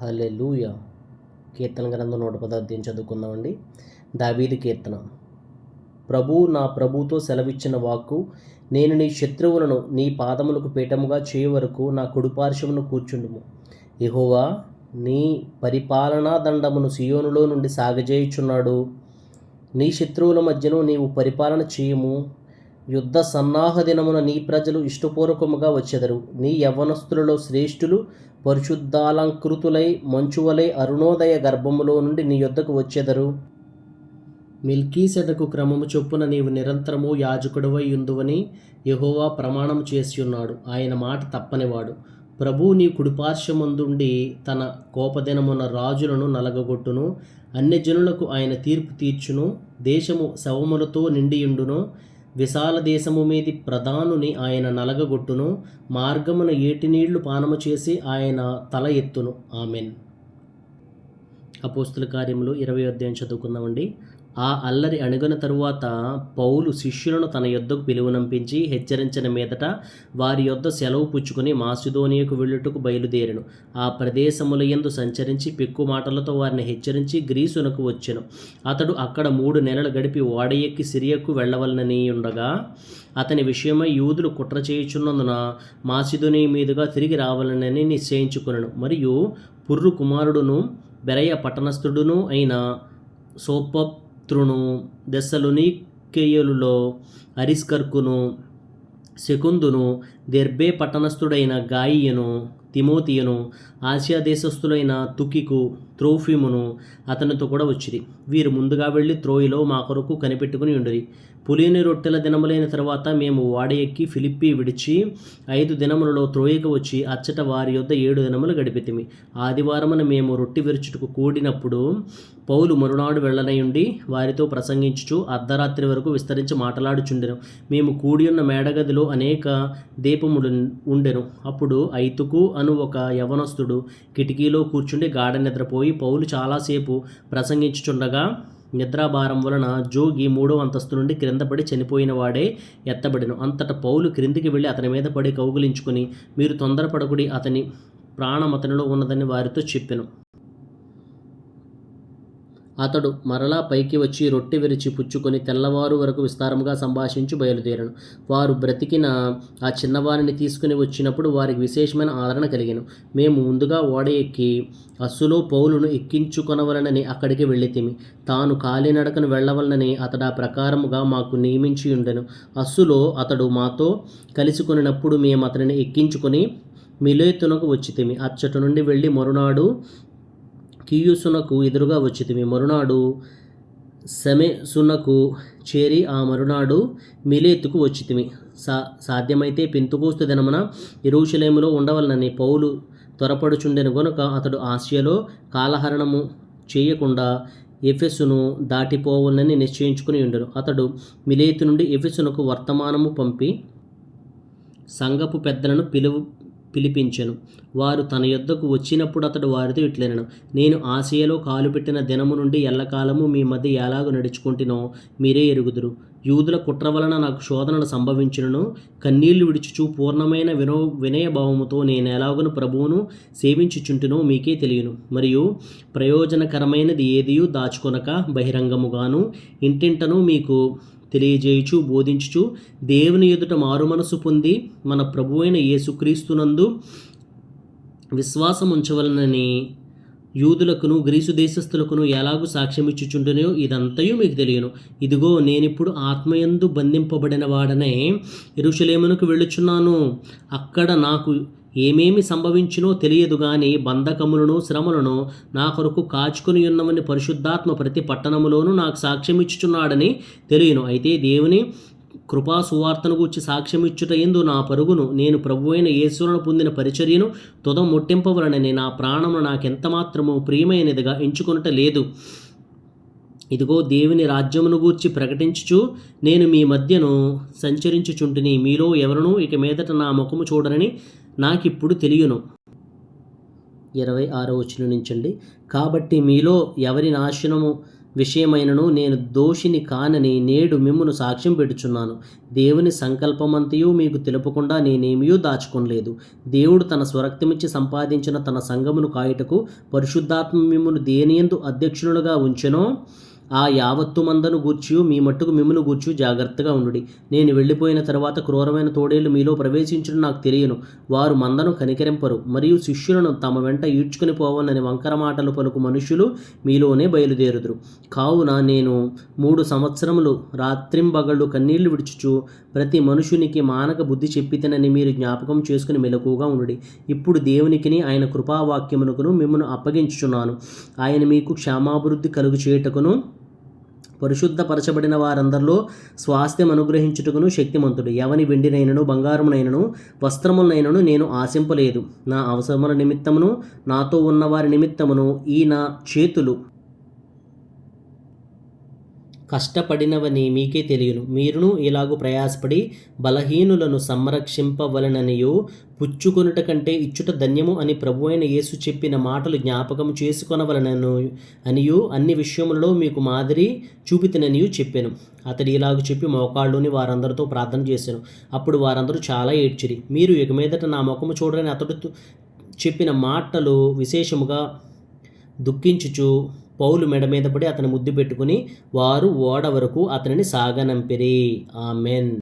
హల్లెలూయా. కీర్తన గ్రంథం 110 చదువుకుందామండి. దావీదు కీర్తన. నా ప్రభుతో సెలవిచ్చిన వాక్కు, నేను నీ శత్రువులను నీ పాదములకు పీఠముగా చేయు వరకు నా కుడిపార్శ్వమును కూర్చుండుము. యెహోవా నీ పరిపాలనా దండమును సియోనులో నుండి సాగజేయుచున్నాడు. నీ శత్రువుల మధ్యను నీవు పరిపాలన చేయుము. యుద్ధ సన్నాహ దినమున నీ ప్రజలు ఇష్టపూర్వకముగా వచ్చెదరు. నీ యవ్వనస్తులలో శ్రేష్ఠులు పరిశుద్ధాలంకృతులై మంచువలై అరుణోదయ గర్భములో నుండి నీ యొద్దకు వచ్చెదరు. మెల్కీసెదకు క్రమము చొప్పున నీవు నిరంతరము యాజకుడవై యుందువని యెహోవా ప్రమాణము చేసి ఉన్నాడు. ఆయన మాట తప్పనివాడు. ప్రభువు నీ కుడిపార్శ్వమందుండి తన కోపదినమున రాజులను నలగగొట్టును. అన్యజనులకు ఆయన తీర్పు తీర్చును. దేశము శవములతో నిండియుండును. విశాల దేశము మీది ప్రధానుని ఆయన నలగగొట్టును. మార్గమున ఏటినీళ్లు పానము చేసి ఆయన తల ఎత్తును. ఆమెన్. అపోస్తుల కార్యములు 20వ అధ్యాయం చదువుకుందామండి. ఆ అల్లరి అణిగిన తరువాత పౌలు శిష్యులను తన యొద్దకు పిలువనంపించి హెచ్చరించిన మీదట వారి యొద్ద సెలవు పుచ్చుకొని మాసిదోనియకు వెళ్ళుటకు బయలుదేరెను. ఆ ప్రదేశములయందు సంచరించి పెక్కు మాటలతో వారిని హెచ్చరించి గ్రీసునకు వచ్చెను. అతడు అక్కడ 3 నెలలు గడిపి ఓడ ఎక్కి సిరియకు వెళ్ళవలనని ఉండగా అతని విషయమై యూదులు కుట్ర చేయుచున్నందున మాసిదోనియ మీదుగా తిరిగి రావాలనని నిశ్చయించుకొనెను. మరియు పుర్రు కుమారుడును బెరయ పట్టణస్థుడును అయిన సోపత్రును దెస్సలోనికేయులలో అరిస్కర్కును సెకుందును దెర్బే పట్టణస్థుడైన గాయియను తిమోతియను ఆసియా దేశస్థులైన తుకికు త్రోఫిమును అతనితో కూడా వచ్చిరి. వీరు ముందుగా వెళ్ళి త్రోయిలో మా కొరకు కనిపెట్టుకుని ఉండిరి. పులిని రొట్టెల దినములైన తర్వాత మేము ఓడ ఎక్కి ఫిలిప్పి విడిచి 5 దినములలో త్రోయికి వచ్చి అచ్చట వారి యొద్ద 7 దినములు గడిపితిమి. ఆదివారమున మేము రొట్టె విరుచుటకు కూడినప్పుడు పౌలు మరునాడు వెళ్ళనయుండి వారితో ప్రసంగించుచు అర్ధరాత్రి వరకు విస్తరించి మాట్లాడుచుండెను. మేము కూడియున్న మేడగదిలో అనేక దీపములు ఉండెను. అప్పుడు ఐతుకు అను ఒక యవనస్తుడు కిటికీలో కూర్చుండి గాఢ నిద్రపోయి పౌలు చాలాసేపు ప్రసంగించుచుండగా నిద్రాభారం వలన జోగి 3వ అంతస్తు నుండి క్రిందపడి చనిపోయిన వాడే ఎత్తబడెను. అంతటా పౌలు క్రిందికి వెళ్ళి అతని మీద పడి కౌగిలించుకొని, మీరు తొందరపడకుడి, అతని ప్రాణం అతనిలో ఉన్నదని వారితో చెప్పెను. అతడు మరలా పైకి వచ్చి రొట్టె విరిచి పుచ్చుకొని తెల్లవారు వరకు విస్తారముగా సంభాషించి బయలుదేరను. వారు బ్రతికిన ఆ చిన్నవారిని తీసుకుని వచ్చినప్పుడు వారికి విశేషమైన ఆదరణ కలిగెను. మేము ముందుగా ఓడ ఎక్కి అస్సులో పౌలును ఎక్కించుకొనవలనని అక్కడికి వెళ్ళితిమి. తాను కాలినడకను వెళ్ళవలనని అతడు ఆ ప్రకారముగా మాకు నియమించి ఉండెను. అస్సులో అతడు మాతో కలుసుకొనినప్పుడు మేము అతనిని ఎక్కించుకొని మిలేతునకు వచ్చితిమి. అచ్చట నుండి వెళ్ళి మరునాడు కీయుసునకు ఎదురుగా వచ్చితిమి. మరునాడు సెమెసునకు చేరి ఆ మరునాడు మిలేతుకు వచ్చితిమి. సాధ్యమైతే పెంతెకోస్తు దినమున యెరూషలేములో ఉండవలనని పౌలు త్వరపడుచుండెను గనుక అతడు ఆసియాలో కాలహరణము చేయకుండా ఎఫెసును దాటిపోవాలని నిశ్చయించుకుని ఉండెను. అతడు మిలేతు నుండి ఎఫెసునకు వర్తమానము పంపి సంఘపు పెద్దలను పిలిపించెను. వారు తన యొద్దకు వచ్చినప్పుడు అతడు వారితో ఇట్లనెను, నేను ఆసియాలో కాలుపెట్టిన దినము నుండి ఎల్లకాలము మీ మధ్య ఎలాగూ నడుచుకుంటునో మీరే ఎరుగుదురు. యూదుల కుట్ర వలన నాకు శోధనలు సంభవించును. కన్నీళ్లు విడుచుచు పూర్ణమైన వినయభావముతో నేను ఎలాగును ప్రభువును సేవించుచుంటునో మీకే తెలియను. మరియు ప్రయోజనకరమైనది ఏదియూ దాచుకొనక బహిరంగముగాను ఇంటింటను మీకు తెలియజేయుచు బోధించుచు దేవుని ఎదుట మారుమనసు పొంది మన ప్రభువైన యేసుక్రీస్తునందు విశ్వాసం ఉంచవలనని యూదులకును గ్రీసు దేశస్థులకును ఎలాగూ సాక్ష్యమిచ్చుచుంటునో ఇదంతయు మీకు తెలియను. ఇదిగో నేనిప్పుడు ఆత్మయందు బంధింపబడిన వాడనే యెరూషలేమునకు వెళ్ళుచున్నాను. అక్కడ నాకు ఏమేమి సంభవించినో తెలియదు గాని బంధకములను శ్రమలను నా కొరకు కాచుకొని ఉన్నవని పరిశుద్ధాత్మ ప్రతి పట్టణములోనూ నాకు సాక్ష్యమిచ్చుచున్నాడని తెలియను. అయితే దేవుని కృపా సువార్తను గూర్చి సాక్ష్యమిచ్చుట యందు నా పరుగును నేను ప్రభువైన యేసును పొందిన పరిచర్యను ముట్టింపవలనని నా ప్రాణమును నాకెంతమాత్రము ప్రియమైనదిగా ఎంచుకొనుట లేదు. ఇదిగో దేవుని రాజ్యమును గూర్చి ప్రకటించుచు నేను మీ మధ్యను సంచరించుచుంటిని. మీలో ఎవరునూ ఇక మీదట నా ముఖము చూడరని నాకిప్పుడు తెలియను. 26వ వచనం నుంచండి. కాబట్టి మీలో ఎవరి నాశనము విషయమైనను నేను దోషిని కానని నేడు మిమ్మును సాక్ష్యం పెట్టుచున్నాను. దేవుని సంకల్పమంతయు మీకు తెలుపకుండా నేనేమియూ దాచుకొనలేదు. దేవుడు తన స్వరక్తమిచ్చి సంపాదించిన తన సంఘమును కాయుటకు పరిశుద్ధాత్మ మిమ్మును దేనియందు అధ్యక్షులుగా ఉంచెనో ఆ యావత్తు మందను గూర్చి మీ మట్టుకు మిమ్మును గూర్చి జాగ్రత్తగా ఉండుడి. నేను వెళ్ళిపోయిన తర్వాత క్రూరమైన తోడేళ్లు మీలో ప్రవేశించడం నాకు తెలియను. వారు మందను కనికరింపరు, మరియు శిష్యులను తమ వెంట ఈడ్చుకుని పోవనని వంకర మాటలు పలుకు మనుష్యులు మీలోనే బయలుదేరుదురు. కావున నేను 3 సంవత్సరములు రాత్రింబగళ్ళు కన్నీళ్లు విడుచుచు ప్రతి మనుషునికి మానక బుద్ధి చెప్పితేనని మీరు జ్ఞాపకం చేసుకుని మెలకుగా ఉండుడి. ఇప్పుడు దేవునికిని ఆయన కృపావాక్యమునకును మిమ్మను అప్పగించుచున్నాను. ఆయన మీకు క్షేమాభివృద్ధి కలుగు చేయుటకును పరిశుద్ధపరచబడిన వారందరిలో స్వాస్థ్యం అనుగ్రహించుటకును శక్తిమంతుడు. ఎవని వెండినైనను బంగారమునైనను వస్త్రములనైనను నేను ఆశింపలేదు. నా అవసరముల నిమిత్తమును నాతో ఉన్నవారి నిమిత్తమును ఈ నా చేతులు కష్టపడినవని మీకే తెలియను. మీరును ఇలాగు ప్రయాసపడి బలహీనులను సంరక్షింపవలననియు పుచ్చుకొనుట కంటే ఇచ్చుట ధన్యము అని ప్రభువైన యేసు చెప్పిన మాటలు జ్ఞాపకం చేసుకొనవలనను అనియు అన్ని విషయములలో మీకు మాదిరి చూపితననియు చెప్పాను. అతడు ఇలాగ చెప్పి మోకాళ్ళుని వారందరితో ప్రార్థన చేశాను. అప్పుడు వారందరూ చాలా ఏడ్చిరి. మీరు ఇక మీదట నా ముఖము చూడరని అతడు చెప్పిన మాటలు విశేషముగా దుఃఖించుచు పౌలు మెడ మీద పడి అతని ముద్దు పెట్టుకుని వారు ఓడ వరకు అతనిని సాగనంపిరి. ఆమెన్.